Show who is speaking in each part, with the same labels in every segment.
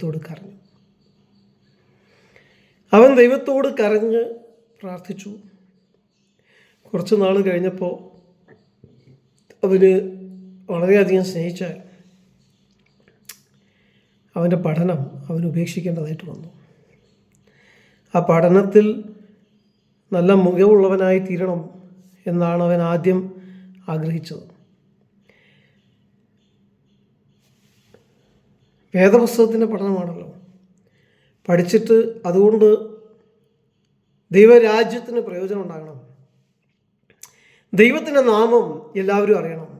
Speaker 1: ദൈവത്തോട് കരഞ്ഞു. അവൻ ദൈവത്തോട് കരഞ്ഞ് പ്രാർത്ഥിച്ചു. കുറച്ച് നാൾ കഴിഞ്ഞപ്പോൾ അവന് വളരെയധികം സ്നേഹിച്ച അവൻ്റെ പഠനം അവൻ ഉപേക്ഷിക്കേണ്ടതായിട്ട് വന്നു. ആ പഠനത്തിൽ നല്ല മികവുള്ളവനായി തീരണം എന്നാണ് അവൻ ആദ്യം ആഗ്രഹിച്ചത്. വേദപുസ്തകത്തിൻ്റെ പഠനമാണല്ലോ. പഠിച്ചിട്ട് അതുകൊണ്ട് ദൈവരാജ്യത്തിന് പ്രയോജനം ഉണ്ടാകണം. ദൈവത്തിൻ്റെ നാമം എല്ലാവരും അറിയണം.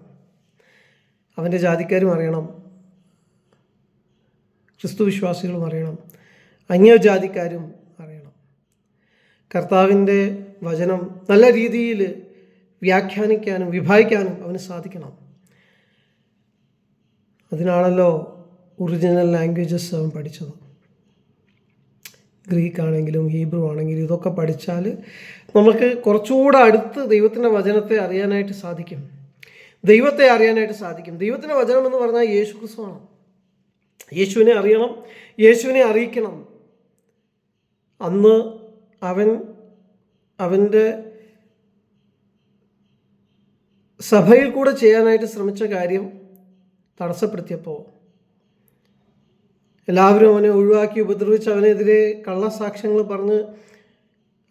Speaker 1: അവൻ്റെ ജാതിക്കാരും അറിയണം, ക്രിസ്തു വിശ്വാസികളും അറിയണം, അന്യജാതിക്കാരും അറിയണം. കർത്താവിൻ്റെ വചനം നല്ല രീതിയിൽ വ്യാഖ്യാനിക്കാനും വിഭാഗിക്കാനും അവന് സാധിക്കണം. അതിനാണല്ലോ ഒറിജിനൽ ലാംഗ്വേജസ് അവൻ പഠിച്ചത്. ഗ്രീക്ക് ആണെങ്കിലും ഹീബ്രു ആണെങ്കിലും ഇതൊക്കെ പഠിച്ചാൽ നമുക്ക് കുറച്ചുകൂടെ അടുത്ത് ദൈവത്തിൻ്റെ വചനത്തെ അറിയാനായിട്ട് സാധിക്കും, ദൈവത്തെ അറിയാനായിട്ട് സാധിക്കും. ദൈവത്തിൻ്റെ വചനം എന്ന് പറഞ്ഞാൽ യേശു ക്രിസ്തുവാണ്. യേശുവിനെ അറിയണം, യേശുവിനെ അറിയിക്കണം. അന്ന് അവൻ്റെ സഭയിൽ കൂടെ ചെയ്യാനായിട്ട് ശ്രമിച്ച കാര്യം തടസ്സപ്പെടുത്തിയപ്പോൾ എല്ലാവരും അവനെ ഒഴിവാക്കി ഉപദ്രവിച്ച് അവനെതിരെ കള്ളസാക്ഷ്യങ്ങൾ പറഞ്ഞ്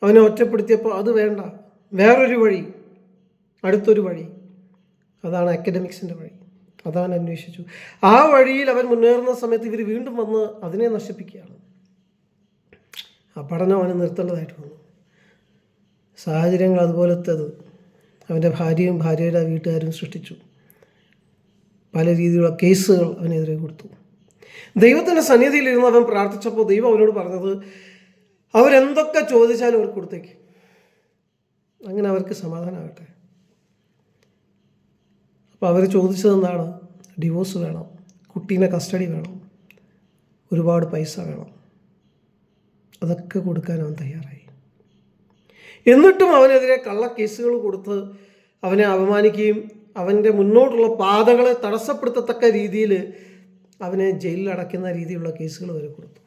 Speaker 1: അവനെ ഒറ്റപ്പെടുത്തിയപ്പോൾ അത് വേണ്ട, വേറൊരു വഴി, അടുത്തൊരു വഴി, അതാണ് അക്കാഡമിക്സിൻ്റെ വഴി. അതവൻ അന്വേഷിച്ചു. ആ വഴിയിൽ അവൻ മുന്നേറുന്ന സമയത്ത് ഇവർ വീണ്ടും വന്ന് അതിനെ നശിപ്പിക്കുകയാണ്. ആ പഠനം അവന് നിർത്തേണ്ടതായിട്ട് വന്നു. സാഹചര്യങ്ങൾ അതുപോലത്തേത് അവൻ്റെ ഭാര്യയും ഭാര്യയുടെ വീട്ടുകാരും സൃഷ്ടിച്ചു. പല രീതിയിലുള്ള കേസുകൾ അവനെതിരെ കൊടുത്തു. ദൈവത്തിൻ്റെ സന്നിധിയിലിരുന്ന് അവൻ പ്രാർത്ഥിച്ചപ്പോൾ ദൈവം അവനോട് പറഞ്ഞത്, അവരെന്തൊക്കെ ചോദിച്ചാലും അവർക്ക് കൊടുത്തേക്ക്, അങ്ങനെ അവർക്ക് സമാധാനമാകട്ടെ. അപ്പോൾ അവർ ചോദിച്ചതെന്താണ്? ഡിവോഴ്സ് വേണം, കുട്ടീനെ കസ്റ്റഡി വേണം, ഒരുപാട് പൈസ വേണം. അതൊക്കെ കൊടുക്കാൻ അവൻ തയ്യാറായി. എന്നിട്ടും അവനെതിരെ കള്ളക്കേസുകൾ കൊടുത്ത് അവനെ അപമാനിക്കുകയും അവൻ്റെ മുന്നോട്ടുള്ള പാതകളെ തടസ്സപ്പെടുത്തത്തക്ക രീതിയിൽ അവനെ ജയിലിൽ അടയ്ക്കുന്ന രീതിയിലുള്ള കേസുകൾ വരെ കൊടുത്തു.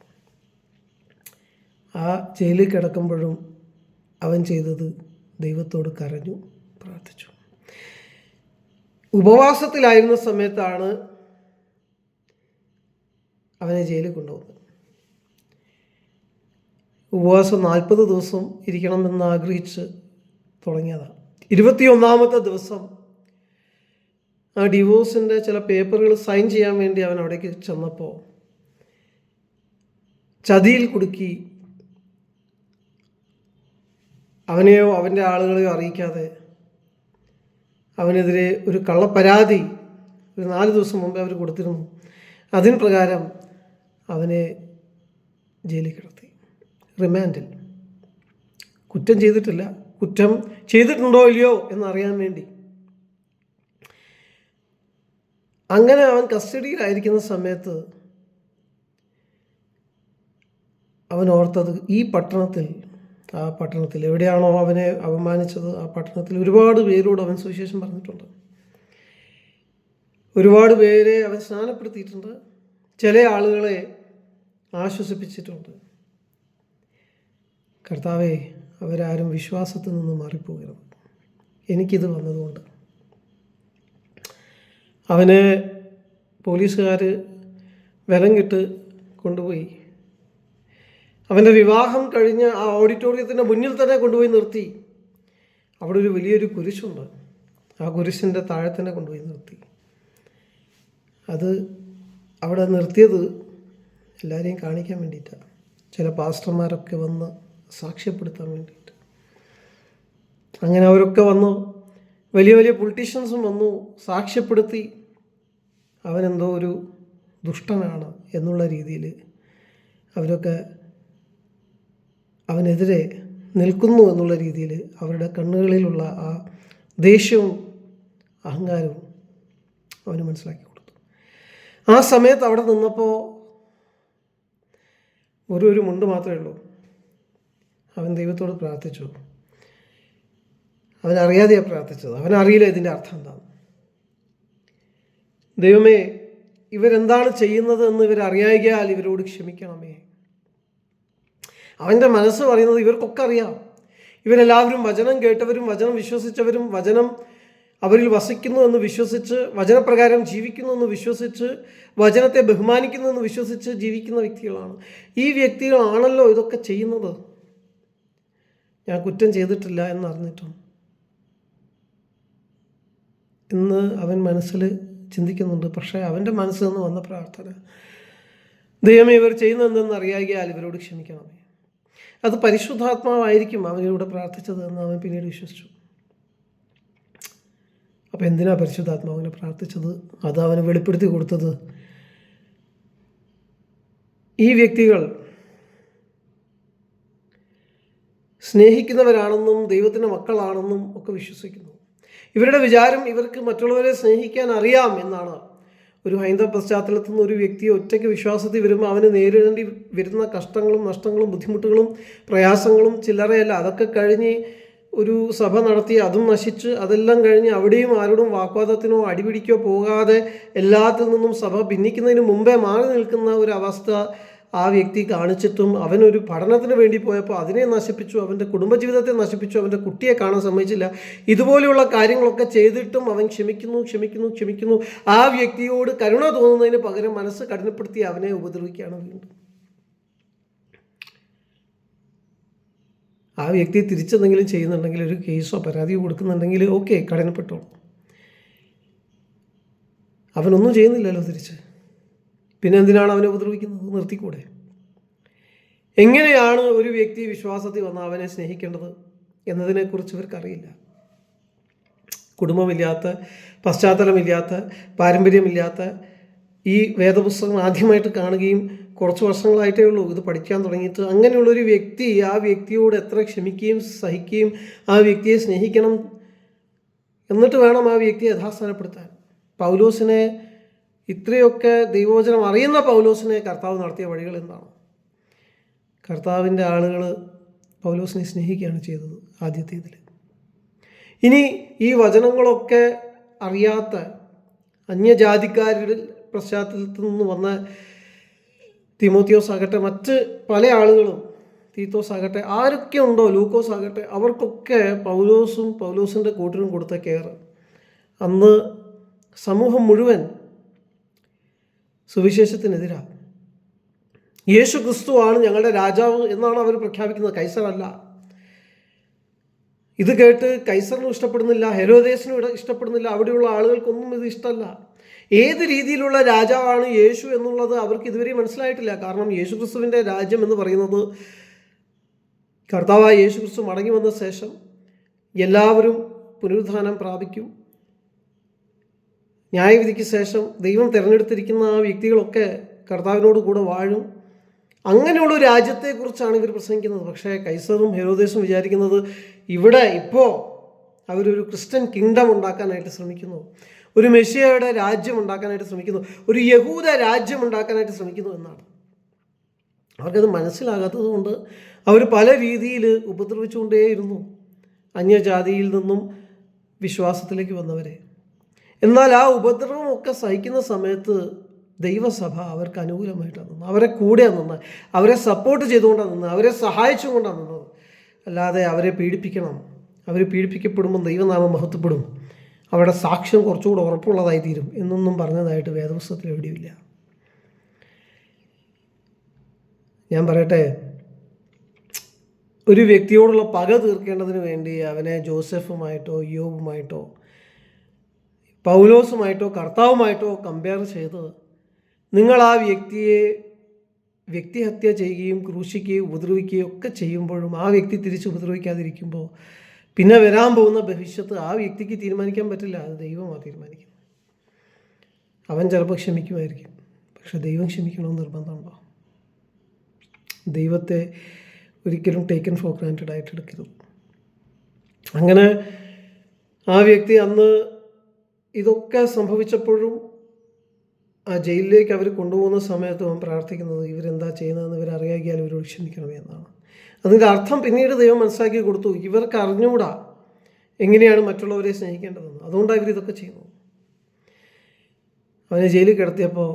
Speaker 1: ആ ജയിലിൽ കിടക്കുമ്പോഴും അവൻ ചെയ്തത് ദൈവത്തോട് കരഞ്ഞു പ്രാർത്ഥിച്ചു. ഉപവാസത്തിലായിരുന്ന സമയത്താണ് അവനെ ജയിലിൽ കൊണ്ടുപോകുന്നത്. ഉപവാസം 40 ദിവസം ഇരിക്കണമെന്ന് ആഗ്രഹിച്ച് തുടങ്ങിയതാണ്. 21ാമത്തെ ദിവസം ആ ഡിവോഴ്സിൻ്റെ ചില പേപ്പറുകൾ സൈൻ ചെയ്യാൻ വേണ്ടി അവൻ അവിടേക്ക് ചെന്നപ്പോൾ ചതിയിൽ കുടുക്കി അവനെയോ അവൻ്റെ ആളുകളെയോ അറിയിക്കാതെ അവനെതിരെ ഒരു കള്ളപ്പരാതി ഒരു 4 ദിവസം മുമ്പേ അവർ കൊടുത്തിരുന്നു. അതിന് പ്രകാരം അവനെ ജയിലിൽ കിടത്തി, റിമാൻഡിൽ. കുറ്റം ചെയ്തിട്ടില്ല, കുറ്റം ചെയ്തിട്ടുണ്ടോ ഇല്ലയോ എന്നറിയാൻ വേണ്ടി. അങ്ങനെ അവൻ കസ്റ്റഡിയിലായിരിക്കുന്ന സമയത്ത് അവൻ ഓർത്തത്, ഈ ആ പട്ടണത്തിൽ എവിടെയാണോ അവനെ അപമാനിച്ചത് ആ പട്ടണത്തിൽ ഒരുപാട് പേരോട് അവൻ സുവിശേഷം പറഞ്ഞിട്ടുണ്ട്, ഒരുപാട് പേരെ അവൻ സ്നാനപ്പെടുത്തിയിട്ടുണ്ട്, ചില ആളുകളെ ആശ്വസിപ്പിച്ചിട്ടുണ്ട്. കർത്താവേ, അവരാരും വിശ്വാസത്തിൽ നിന്ന് മാറിപ്പോകരുത്, എനിക്കിത് വന്നതുകൊണ്ട്. അവനെ പോലീസുകാർ വെലം കിട്ട് കൊണ്ടുപോയി. അവൻ്റെ വിവാഹം കഴിഞ്ഞ് ആ ഓഡിറ്റോറിയത്തിൻ്റെ മുന്നിൽ തന്നെ കൊണ്ടുപോയി നിർത്തി. അവിടെ ഒരു വലിയൊരു കുരിശുണ്ട്, ആ കുരിശിൻ്റെ താഴെ തന്നെ കൊണ്ടുപോയി നിർത്തി. അത് അവിടെ നിർത്തിയത് എല്ലാവരെയും കാണിക്കാൻ വേണ്ടിയിട്ടാണ്, ചില പാസ്റ്റർമാരൊക്കെ വന്ന് സാക്ഷ്യപ്പെടുത്താൻ വേണ്ടിയിട്ട്. അങ്ങനെ അവരൊക്കെ വന്നു, വലിയ വലിയ പൊളിറ്റീഷ്യൻസും വന്നു, സാക്ഷ്യപ്പെടുത്തി അവനെന്തോ ഒരു ദുഷ്ടനാണ് എന്നുള്ള രീതിയിൽ അവരൊക്കെ അവനെതിരെ നിൽക്കുന്നു എന്നുള്ള രീതിയിൽ അവരുടെ കണ്ണുകളിലുള്ള ആ ദേഷ്യവും അഹങ്കാരവും അവന് മനസ്സിലാക്കി കൊടുത്തു. ആ സമയത്ത് അവിടെ നിന്നപ്പോൾ ഒരു മുണ്ട് മാത്രമേ ഉള്ളൂ. അവൻ ദൈവത്തോട് പ്രാർത്ഥിച്ചു. അവനറിയാതെയാണ് പ്രാർത്ഥിച്ചത്, അവനറിയില്ല ഇതിൻ്റെ അർത്ഥം എന്താണ്. ദൈവമേ, ഇവരെന്താണ് ചെയ്യുന്നത് എന്ന് ഇവരറിയായാൽ ഇവരോട് ക്ഷമിക്കണമേ. അവൻ്റെ മനസ്സ് പറയുന്നത് ഇവർക്കൊക്കെ അറിയാം. ഇവരെല്ലാവരും വചനം കേട്ടവരും വചനം വിശ്വസിച്ചവരും വചനം അവരിൽ വസിക്കുന്നു എന്ന് വിശ്വസിച്ച് വചനപ്രകാരം ജീവിക്കുന്നു എന്ന് വിശ്വസിച്ച് വചനത്തെ ബഹുമാനിക്കുന്നു എന്ന് വിശ്വസിച്ച് ജീവിക്കുന്ന വ്യക്തികളാണ്. ഈ വ്യക്തികളാണല്ലോ ഇതൊക്കെ ചെയ്യുന്നത്. ഞാൻ കുറ്റം ചെയ്തിട്ടില്ല എന്നറിഞ്ഞിട്ടും ഇന്ന് അവൻ മനസ്സിൽ ചിന്തിക്കുന്നുണ്ട്. പക്ഷേ അവൻ്റെ മനസ്സിൽ നിന്ന് വന്ന പ്രാർത്ഥന, ദൈവമേ ഇവർ ചെയ്യുന്നതെന്ന് അറിയാകിയാൽ ഇവരോട് ക്ഷമിക്കണമേ. അത് പരിശുദ്ധാത്മാവായിരിക്കും അവനിലൂടെ പ്രാർത്ഥിച്ചത് എന്ന് അവൻ പിന്നീട് വിശ്വസിച്ചു. അപ്പോൾ എന്തിനാ പരിശുദ്ധാത്മാവിനെ പ്രാർത്ഥിച്ചത്? അത് അവന് വെളിപ്പെടുത്തി കൊടുത്തത് ഈ വ്യക്തികൾ സ്നേഹിക്കുന്നവരാണെന്നും ദൈവത്തിൻ്റെ മക്കളാണെന്നും ഒക്കെ വിശ്വസിക്കുന്നു. ഇവരുടെ വിചാരം ഇവർക്ക് മറ്റുള്ളവരെ സ്നേഹിക്കാൻ അറിയാം എന്നാണ്. ഒരു ഹൈന്ദവ പശ്ചാത്തലത്തിൽ നിന്ന് ഒരു വ്യക്തി ഒറ്റയ്ക്ക് വിശ്വാസത്തിൽ വരുമ്പോൾ അവന് നേരിടേണ്ടി വരുന്ന കഷ്ടങ്ങളും നഷ്ടങ്ങളും ബുദ്ധിമുട്ടുകളും പ്രയാസങ്ങളും ചില്ലറയല്ല. അതൊക്കെ കഴിഞ്ഞ് ഒരു സഭ നടത്തി അതും നശിച്ച് അതെല്ലാം കഴിഞ്ഞ് അവിടെയും ആരോടും വാഗ്വാദത്തിനോ അടിപിടിക്കോ പോകാതെ എല്ലാത്തിൽ നിന്നും സഭ ഭിന്നിക്കുന്നതിന് മുമ്പേ മാറി നിൽക്കുന്ന ഒരു അവസ്ഥ ആ വ്യക്തി കാണിച്ചിട്ടും അവനൊരു പഠനത്തിന് വേണ്ടി പോയപ്പോൾ അതിനെ നശിപ്പിച്ചു, അവൻ്റെ കുടുംബജീവിതത്തെ നശിപ്പിച്ചു, അവൻ്റെ കുട്ടിയെ കാണാൻ സമ്മതിച്ചില്ല. ഇതുപോലെയുള്ള കാര്യങ്ങളൊക്കെ ചെയ്തിട്ടും അവൻ ക്ഷമിക്കുന്നു. ആ വ്യക്തിയോട് കരുണ തോന്നുന്നതിന് പകരം മനസ്സ് കഠിനപ്പെടുത്തി അവനെ ഉപദ്രവിക്കുകയാണ് വീണ്ടും. ആ വ്യക്തി തിരിച്ചെന്തെങ്കിലും ചെയ്യുന്നുണ്ടെങ്കിൽ, ഒരു കേസോ പരാതിയോ കൊടുക്കുന്നുണ്ടെങ്കിൽ ഓക്കെ, കഠിനപ്പെട്ടോളൂ. അവനൊന്നും ചെയ്യുന്നില്ലല്ലോ തിരിച്ച്. പിന്നെ എന്തിനാണ് അവനെ ഉപദ്രവിക്കുന്നത്? നിർത്തിക്കൂടെ? എങ്ങനെയാണ് ഒരു വ്യക്തി വിശ്വാസത്തിൽ വന്ന് അവനെ സ്നേഹിക്കേണ്ടത് എന്നതിനെക്കുറിച്ച് ഇവർക്കറിയില്ല. കുടുംബമില്ലാത്ത, പശ്ചാത്തലമില്ലാത്ത, പാരമ്പര്യമില്ലാത്ത ഈ വേദപുസ്തകം ആദ്യമായിട്ട് കാണുകയും കുറച്ച് വർഷങ്ങളായിട്ടേ ഉള്ളൂ ഇത് പഠിക്കാൻ തുടങ്ങിയിട്ട്. അങ്ങനെയുള്ളൊരു വ്യക്തി ആ വ്യക്തിയോട് എത്ര ക്ഷമിക്കുകയും സഹിക്കുകയും ആ വ്യക്തിയെ സ്നേഹിക്കണം, എന്നിട്ട് വേണം ആ വ്യക്തിയെ യഥാസ്ഥാനപ്പെടുത്താൻ. പൗലോസിനെ, ഇത്രയൊക്കെ ദൈവവചനം അറിയുന്ന പൗലോസിനെ കർത്താവ് നടത്തിയ വഴികൾ എന്താണ്? കർത്താവിൻ്റെ ആളുകൾ പൗലോസിനെ സ്നേഹിക്കുകയാണ് ചെയ്തത് ആദ്യത്തേതിൽ. ഇനി ഈ വചനങ്ങളൊക്കെ അറിയാത്ത അന്യജാതിക്കാരുടെ പശ്ചാത്തലത്തിൽ നിന്ന് വന്ന തിമോത്തിയോസ് ആകട്ടെ, മറ്റ് പല ആളുകളും, തീത്തോസ് ആകട്ടെ, ആരൊക്കെ ഉണ്ടോ, ലൂക്കോസ് ആകട്ടെ, അവർക്കൊക്കെ പൗലോസും പൗലോസിൻ്റെ കൂട്ടരും കൊടുത്ത കെയർ. അന്ന് സമൂഹം മുഴുവൻ സുവിശേഷത്തിനെതിരാണ്. യേശു ക്രിസ്തുവാണ് ഞങ്ങളുടെ രാജാവ് എന്നാണ് അവർ പ്രഖ്യാപിക്കുന്നത്, കൈസറല്ല. ഇത് കേട്ട് കൈസറിനും ഇഷ്ടപ്പെടുന്നില്ല, ഹെരോദേസിനും ഇഷ്ടപ്പെടുന്നില്ല, അവിടെയുള്ള ആളുകൾക്കൊന്നും ഇത് ഇഷ്ടമല്ല. ഏത് രീതിയിലുള്ള രാജാവാണ് യേശു എന്നുള്ളത് അവർക്ക് ഇതുവരെ മനസ്സിലായിട്ടില്ല. കാരണം യേശു ക്രിസ്തുവിൻ്റെ രാജ്യം എന്ന് പറയുന്നത്, കർത്താവായ യേശു ക്രിസ്തു മടങ്ങി വന്ന ശേഷം എല്ലാവരും പുനരുത്ഥാനം പ്രാപിക്കും. ന്യായവിധിക്ക് ശേഷം ദൈവം തിരഞ്ഞെടുത്തിരിക്കുന്ന ആ വ്യക്തികളൊക്കെ കർത്താവിനോട് കൂടെ വാഴും. അങ്ങനെയുള്ള രാജ്യത്തെക്കുറിച്ചാണ് ഇവർ പ്രസംഗിക്കുന്നത്. പക്ഷേ കൈസറും ഹെരോദേസും വിചാരിക്കുന്നത് ഇവിടെ ഇപ്പോൾ അവരൊരു ക്രിസ്ത്യൻ കിങ്ഡം ഉണ്ടാക്കാനായിട്ട് ശ്രമിക്കുന്നു, ഒരു മെസ്സിയയുടെ രാജ്യം ഉണ്ടാക്കാനായിട്ട് ശ്രമിക്കുന്നു, ഒരു യഹൂദ രാജ്യം ഉണ്ടാക്കാനായിട്ട് ശ്രമിക്കുന്നു എന്നാണ്. അവർക്കത് മനസ്സിലാകാത്തത് കൊണ്ട് അവർ പല രീതിയിൽ ഉപദ്രവിച്ചുകൊണ്ടേയിരുന്നു അന്യജാതിയിൽ നിന്നും വിശ്വാസത്തിലേക്ക് വന്നവരെ. എന്നാൽ ആ ഉപദ്രവമൊക്കെ സഹിക്കുന്ന സമയത്ത് ദൈവസഭ അവർക്ക് അനുകൂലമായിട്ടാണ് നിന്നത്, അവരെ കൂടെയാണ് നിന്നത്, അവരെ സപ്പോർട്ട് ചെയ്തുകൊണ്ടാണ് നിന്നത്, അവരെ സഹായിച്ചുകൊണ്ടാണ് നിന്നത്. അല്ലാതെ അവരെ പീഡിപ്പിക്കണം, അവർ പീഡിപ്പിക്കപ്പെടുമ്പോൾ ദൈവനാമം മഹത്വപ്പെടും, അവരുടെ സാക്ഷ്യം കുറച്ചുകൂടെ ഉറപ്പുള്ളതായി തീരും എന്നൊന്നും പറഞ്ഞതായിട്ട് വേദപുസ്തകത്തിൽ എവിടെയുമില്ല. ഞാൻ പറയട്ടെ, ഒരു വ്യക്തിയോടുള്ള പക തീർക്കേണ്ടതിന് വേണ്ടി അവനെ ജോസഫുമായിട്ടോ യോബുമായിട്ടോ പൗലോസുമായിട്ടോ കർത്താവുമായിട്ടോ കമ്പയർ ചെയ്ത് നിങ്ങൾ ആ വ്യക്തിയെ വ്യക്തിഹത്യ ചെയ്യുകയും ക്രൂശിക്കുകയും ഉപദ്രവിക്കുകയും ഒക്കെ ചെയ്യുമ്പോഴും ആ വ്യക്തി തിരിച്ച് ഉപദ്രവിക്കാതിരിക്കുമ്പോൾ പിന്നെ വരാൻ പോകുന്ന ഭവിഷ്യത്ത് ആ വ്യക്തിക്ക് തീരുമാനിക്കാൻ പറ്റില്ല, അത് ദൈവമാണ് തീരുമാനിക്കുന്നത്. അവൻ ചിലപ്പോൾ ക്ഷമിക്കുമായിരിക്കും, പക്ഷെ ദൈവം ക്ഷമിക്കണമെന്ന് നിർബന്ധമുണ്ടോ? ദൈവത്തെ ഒരിക്കലും ടേക്കൻ ഫോർ ഗ്രാൻറ്റഡ് ആയിട്ട് എടുക്കരുത്. അങ്ങനെ ആ വ്യക്തി അന്ന് ഇതൊക്കെ സംഭവിച്ചപ്പോഴും ആ ജയിലിലേക്ക് അവർ കൊണ്ടുപോകുന്ന സമയത്ത് അവൻ പ്രാർത്ഥിക്കുന്നത് ഇവരെന്താ ചെയ്യുന്നതെന്ന് ഇവരറിയാകിയാൽ ഇവരോട് ക്ഷമിക്കണമേ എന്നാണ്. അതിൻ്റെ അർത്ഥം പിന്നീട് ദൈവം മനസ്സിലാക്കി കൊടുത്തു, ഇവർക്ക് അറിഞ്ഞുകൂടാ എങ്ങനെയാണ് മറ്റുള്ളവരെ സ്നേഹിക്കേണ്ടതെന്ന്, അതുകൊണ്ടാണ് ഇവരിതൊക്കെ ചെയ്യുന്നത്. അവനെ ജയിലിൽ കിടത്തിയപ്പോൾ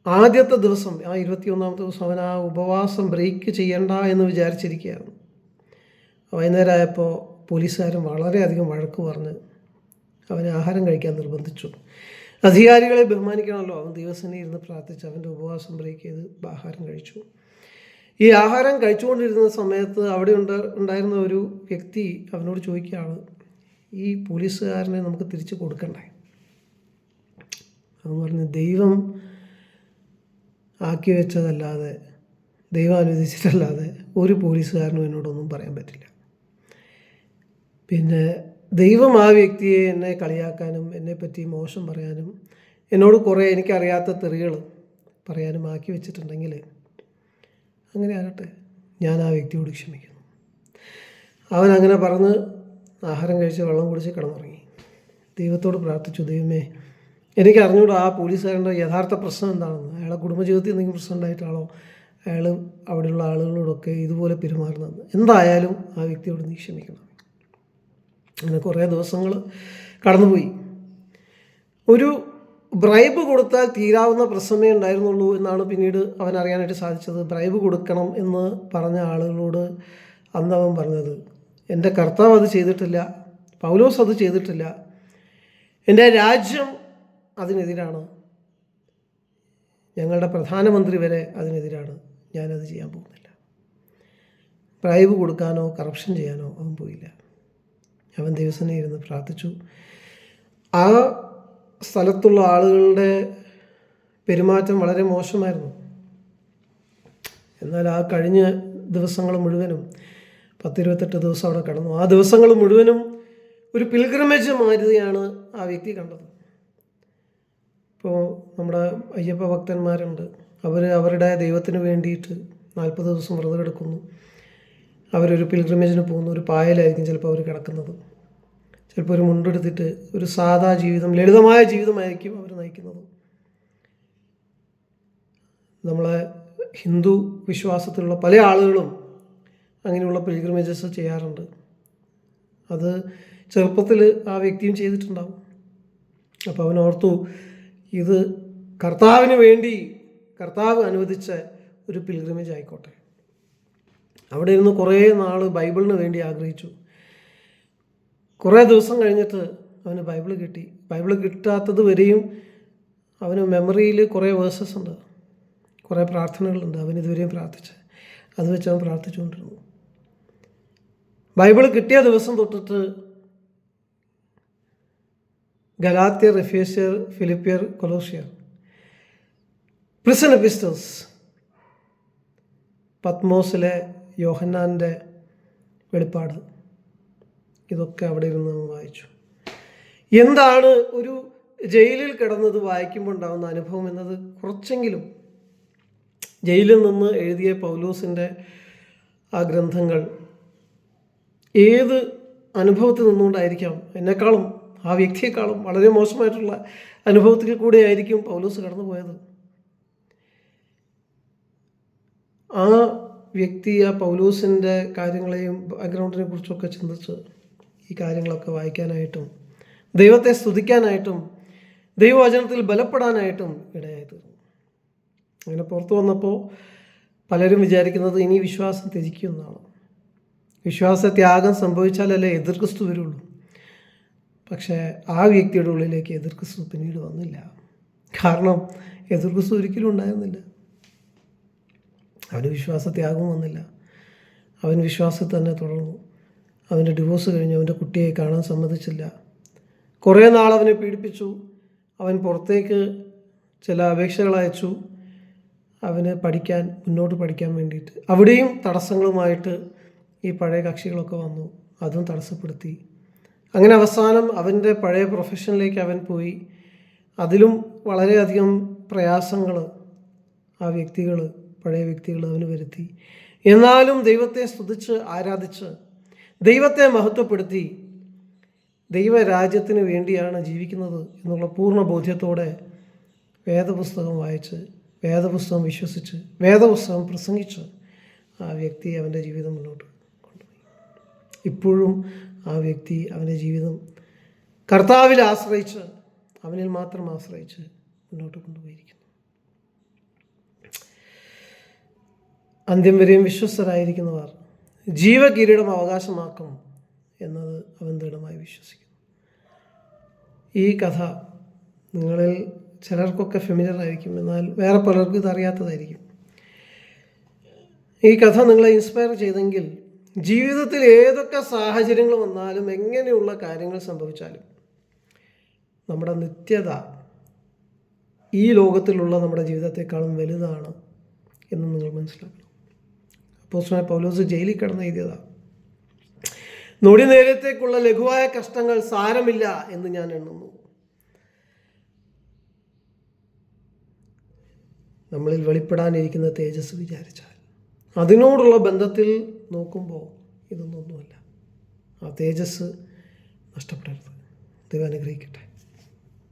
Speaker 1: ആദ്യത്തെ ദിവസം, ആ 21-ാമത്തെ ദിവസം അവൻ ആ ഉപവാസം ബ്രേക്ക് ചെയ്യണ്ട എന്ന് വിചാരിച്ചിരിക്കുകയാണ്. വൈകുന്നേരം ആയപ്പോൾ പോലീസുകാരൻ വളരെയധികം വഴക്ക് പറഞ്ഞ് അവനെ ആഹാരം കഴിക്കാൻ നിർബന്ധിച്ചു. അധികാരികളെ ബഹുമാനിക്കണമല്ലോ. അവൻ ദിവസേന ഇരുന്ന് പ്രാർത്ഥിച്ച് അവൻ്റെ ഉപവാസം ബ്രേക്ക് ചെയ്ത് ആഹാരം കഴിച്ചു. ഈ ആഹാരം കഴിച്ചുകൊണ്ടിരുന്ന സമയത്ത് അവിടെ ഉണ്ടായിരുന്ന ഒരു വ്യക്തി അവനോട് ചോദിക്കുകയാണ്, ഈ പോലീസുകാരനെ നമുക്ക് തിരിച്ചു കൊടുക്കണ്ടേ? അവൻ പറഞ്ഞു, ദൈവം ആക്കി വെച്ചതല്ലാതെ, ദൈവം അനുവദിച്ചിട്ടല്ലാതെ ഒരു പോലീസുകാരനും എന്നോടൊന്നും പറയാൻ പറ്റില്ല. പിന്നെ ദൈവം ആ വ്യക്തിയെ എന്നെ കളിയാക്കാനും എന്നെപ്പറ്റി മോശം പറയാനും എന്നോട് കുറേ എനിക്കറിയാത്ത തെറികൾ പറയാനും ആക്കി വെച്ചിട്ടുണ്ടെങ്കിൽ അങ്ങനെ ആകട്ടെ, ഞാൻ ആ വ്യക്തിയോട് ക്ഷമിക്കുന്നു. അവൻ അങ്ങനെ പറഞ്ഞ് ആഹാരം കഴിച്ച് വെള്ളം കുടിച്ച് കിടന്നുറങ്ങി. ദൈവത്തോട് പ്രാർത്ഥിച്ചു, ദൈവമേ എനിക്ക് അറിഞ്ഞൂടാ ആ പോലീസുകാരൻ്റെ യഥാർത്ഥ പ്രശ്നം എന്താണെന്ന്. അയാളെ കുടുംബജീവിതത്തിൽ എന്തെങ്കിലും പ്രശ്നം ഉണ്ടായിട്ടാണോ അയാൾ അവിടെയുള്ള ആളുകളോടൊക്കെ ഇതുപോലെ പെരുമാറുന്നത്. എന്തായാലും ആ വ്യക്തിയോട് നീ ക്ഷമിക്കണം. അങ്ങനെ കുറേ ദിവസങ്ങൾ കടന്നുപോയി. ഒരു ബ്രൈബ് കൊടുത്താൽ തീരാവുന്ന പ്രശ്നമേ ഉണ്ടായിരുന്നുള്ളൂ എന്നാണ് പിന്നീട് അവൻ അറിയാനായിട്ട് സാധിച്ചത്. ബ്രൈബ് കൊടുക്കണം എന്ന് പറഞ്ഞ ആളുകളോട് അന്ന് അവൻ പറഞ്ഞത്, എൻ്റെ കർത്താവ് അത് ചെയ്തിട്ടില്ല, പൗലോസ് അത് ചെയ്തിട്ടില്ല, എൻ്റെ രാജ്യം അതിനെതിരാണ്, ഞങ്ങളുടെ പ്രധാനമന്ത്രി വരെ അതിനെതിരാണ്, ഞാനത് ചെയ്യാൻ പോകുന്നില്ല. ബ്രൈബ് കൊടുക്കാനോ കറപ്ഷൻ ചെയ്യാനോ അവൻ പോയില്ല. അവൻ ദിവസം ഇരുന്ന് പ്രാർത്ഥിച്ചു. ആ സ്ഥലത്തുള്ള ആളുകളുടെ പെരുമാറ്റം വളരെ മോശമായിരുന്നു. എന്നാൽ ആ കഴിഞ്ഞ ദിവസങ്ങൾ മുഴുവനും 10-28 ദിവസം അവിടെ കടന്നു. ആ ദിവസങ്ങൾ മുഴുവനും ഒരു പിൽഗ്രിമേജ് മാതിരിയാണ് ആ വ്യക്തി കണ്ടത്. ഇപ്പോൾ നമ്മുടെ അയ്യപ്പ ഭക്തന്മാരുണ്ട്, അവർ അവരുടെ ദൈവത്തിന് വേണ്ടിയിട്ട് 40 ദിവസം വ്രതം എടുക്കുന്നു. അവരൊരു പിൽഗ്രിമേജിന് പോകുന്നു. ഒരു പായലായിരിക്കും ചിലപ്പോൾ അവർ കിടക്കുന്നത്. ചിലപ്പോൾ ഒരു മുണ്ടെടുത്തിട്ട് ഒരു സാധാ ജീവിതം, ലളിതമായ ജീവിതമായിരിക്കും അവർ നയിക്കുന്നത്. നമ്മളെ ഹിന്ദു വിശ്വാസത്തിലുള്ള പല ആളുകളും അങ്ങനെയുള്ള പിൽഗ്രിമേജസ് ചെയ്യാറുണ്ട്. അത് ചെറുപ്പത്തിൽ ആ വ്യക്തിയും ചെയ്തിട്ടുണ്ടാവും. അപ്പോൾ അവൻ ഓർത്തു, ഇത് കർത്താവിന് വേണ്ടി കർത്താവ് അനുവദിച്ച ഒരു പിൽഗ്രിമേജ് ആയിക്കോട്ടെ. അവിടെ ഇരുന്ന് കുറേ നാൾ ബൈബിളിന് വേണ്ടി ആഗ്രഹിച്ചു. കുറേ ദിവസം കഴിഞ്ഞിട്ട് അവന് ബൈബിൾ കിട്ടി. ബൈബിൾ കിട്ടാത്തത് വരെയും അവന് മെമ്മറിയിൽ കുറേ വേഴ്സസ് ഉണ്ട്, കുറേ പ്രാർത്ഥനകളുണ്ട്. അവൻ ഇതുവരെയും പ്രാർത്ഥിച്ച് അത് വെച്ച് അവൻ പ്രാർത്ഥിച്ചുകൊണ്ടിരുന്നു. ബൈബിൾ കിട്ടിയ ദിവസം തൊട്ടിട്ട് ഗലാത്യർ, എഫേസ്യർ, ഫിലിപ്പിയർ, കൊലോസ്യർ, പ്രിസൺ എപ്പിസ്റ്റൽസ്, പത്മോസിലെ യോഹന്നാൻ്റെ വെളിപ്പാട്, ഇതൊക്കെ അവിടെ ഇരുന്ന് വായിച്ചു. എന്താണ് ഒരു ജയിലിൽ കിടന്നത് വായിക്കുമ്പോൾ ഉണ്ടാകുന്ന അനുഭവം എന്നത് കുറച്ചെങ്കിലും ജയിലിൽ നിന്ന് എഴുതിയ പൗലോസിൻ്റെ ആ ഗ്രന്ഥങ്ങൾ ഏത് അനുഭവത്തിൽ നിന്നുകൊണ്ടായിരിക്കാം, എന്നെക്കാളും ആ വ്യക്തിയെക്കാളും വളരെ മോശമായിട്ടുള്ള അനുഭവത്തിൽ കൂടെ ആയിരിക്കും പൗലോസ് കടന്നു പോയത്. ആ വ്യക്തി ആ പൗലോസിൻ്റെ കാര്യങ്ങളെയും ബാക്ക്ഗ്രൗണ്ടിനെ കുറിച്ചൊക്കെ ചിന്തിച്ച് ഈ കാര്യങ്ങളൊക്കെ വായിക്കാനായിട്ടും ദൈവത്തെ സ്തുതിക്കാനായിട്ടും ദൈവവചനത്തിൽ ബലപ്പെടാനായിട്ടും ഇടയായി തീർന്നു. അങ്ങനെ പുറത്തു വന്നപ്പോൾ പലരും വിചാരിക്കുന്നത് ഇനി വിശ്വാസം ത്യജിക്കുമെന്നാണ്. വിശ്വാസത്യാഗം സംഭവിച്ചാലല്ലേ എതിർ ക്രിസ്തു വരുള്ളൂ. പക്ഷേ ആ വ്യക്തിയുടെ ഉള്ളിലേക്ക് എതിർ ക്രിസ്തു പിന്നീട് വന്നില്ല. കാരണം എതിർ ക്രിസ്തു ഒരിക്കലും ഉണ്ടായിരുന്നില്ല. അവന് വിശ്വാസത്യാഗവും വന്നില്ല. അവൻ വിശ്വാസത്തിൽ തന്നെ തുടർന്നു. അവൻ്റെ ഡിവോഴ്സ് കഴിഞ്ഞു. അവൻ്റെ കുട്ടിയെ കാണാൻ സമ്മതിച്ചില്ല. കുറേ നാൾ അവനെ പീഡിപ്പിച്ചു. അവൻ പുറത്തേക്ക് ചില അപേക്ഷകൾ അയച്ചു അവന് മുന്നോട്ട് പഠിക്കാൻ വേണ്ടിയിട്ട്. അവിടെയും തടസ്സങ്ങളുമായിട്ട് ഈ പഴയ കക്ഷികളൊക്കെ വന്നു, അതും തടസ്സപ്പെടുത്തി. അങ്ങനെ അവസാനം അവൻ്റെ പഴയ പ്രൊഫഷനിലേക്ക് അവൻ പോയി. അതിലും വളരെയധികം പ്രയാസങ്ങൾ ആ പഴയ വ്യക്തികൾ അവന് വരുത്തി. എന്നാലും ദൈവത്തെ സ്തുതിച്ച് ആരാധിച്ച് ദൈവത്തെ മഹത്വപ്പെടുത്തി ദൈവരാജ്യത്തിന് വേണ്ടിയാണ് ജീവിക്കുന്നത് എന്നുള്ള പൂർണ്ണ ബോധ്യത്തോടെ വേദപുസ്തകം വായിച്ച്, വേദപുസ്തകം വിശ്വസിച്ച്, വേദപുസ്തകം പ്രസംഗിച്ച് ആ വ്യക്തി അവൻ്റെ ജീവിതം മുന്നോട്ട് കൊണ്ടുപോയി. ഇപ്പോഴും ആ വ്യക്തി അവൻ്റെ ജീവിതം കർത്താവിൽ ആശ്രയിച്ച്, അവനിൽ മാത്രം ആശ്രയിച്ച് മുന്നോട്ട് കൊണ്ടുപോയിരിക്കുന്നു. അന്ത്യം വരെയും വിശ്വസ്തരായിരിക്കുന്നവർ ജീവകിരീടം അവകാശമാക്കും എന്നത് അവൻ ദൃഢമായി വിശ്വസിക്കുന്നു. ഈ കഥ നിങ്ങളിൽ ചിലർക്കൊക്കെ ഫെമിലിയർ ആയിരിക്കും, എന്നാൽ വേറെ പലർക്കും ഇതറിയാത്തതായിരിക്കും. ഈ കഥ നിങ്ങളെ ഇൻസ്പയർ ചെയ്തെങ്കിൽ ജീവിതത്തിൽ ഏതൊക്കെ സാഹചര്യങ്ങൾ വന്നാലും എങ്ങനെയുള്ള കാര്യങ്ങൾ സംഭവിച്ചാലും നമ്മുടെ നിത്യത ഈ ലോകത്തിലുള്ള നമ്മുടെ ജീവിതത്തെക്കാളും വലുതാണ് എന്ന് നിങ്ങൾ മനസ്സിലാക്കണം. അപ്പോസ്തലനായ പൗലോസ് ജയിലിൽ കിടന്ന് എഴുതിയതാണ്, നൊടി നേരത്തേക്കുള്ള ലഘുവായ കഷ്ടങ്ങൾ സാരമില്ല എന്ന് ഞാൻ എണ്ണുന്നു. നമ്മളിൽ വെളിപ്പെടാനിരിക്കുന്ന തേജസ് വിചാരിച്ചാൽ അതിനോടുള്ള ബന്ധത്തിൽ നോക്കുമ്പോൾ ഇതൊന്നൊന്നുമല്ല. ആ തേജസ് നഷ്ടപ്പെടരുത്. ദൈവം അനുഗ്രഹിക്കട്ടെ.